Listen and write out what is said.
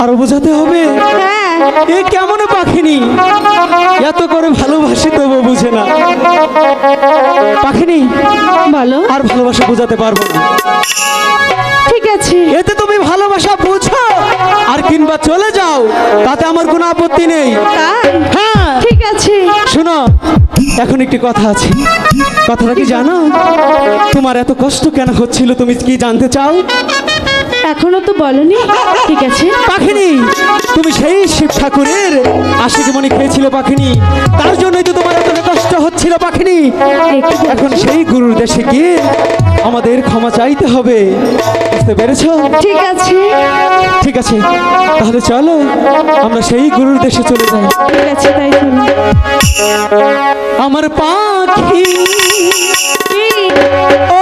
আরো বোঝাতে হবে? এ কেমন পাখিনি, এত করে ভালোবাসি তবু বুঝে না। পাখিনি বলো। আর ভালোবাসা বোঝাতে পারবো না। ঠিক আছে, এতে তুমি ভালোবাসা বুঝো আর কিংবা চলে যাও, তাতে আমার কোনো আপত্তি নেই। তাই? হ্যাঁ ঠিক আছে। শোনো, এখন একটি কথা আছে। কথাটা কি জানো? তোমার এত কষ্ট কেন হচ্ছিল তুমি কি জানতে চাও? এখনো তো বলনি। ঠিক আছে। পাখিনি, তুমি সেই শিব ঠাকুরের আশিক মনি খেয়েছিলে পাখিনি, তার জন্যই তো তোমার এত কষ্ট হচ্ছিল পাখিনি। এখন সেই গুরুর দেশে গিয়ে আমাদের ক্ষমা চাইতে হবে, বুঝতে পেরেছো? ঠিক আছে। ঠিক আছে, তাহলে চলো আমরা সেই গুরুর দেশে চলে যাই। ঠিক আছে, তাই চলো। আমার পাখি কি? ও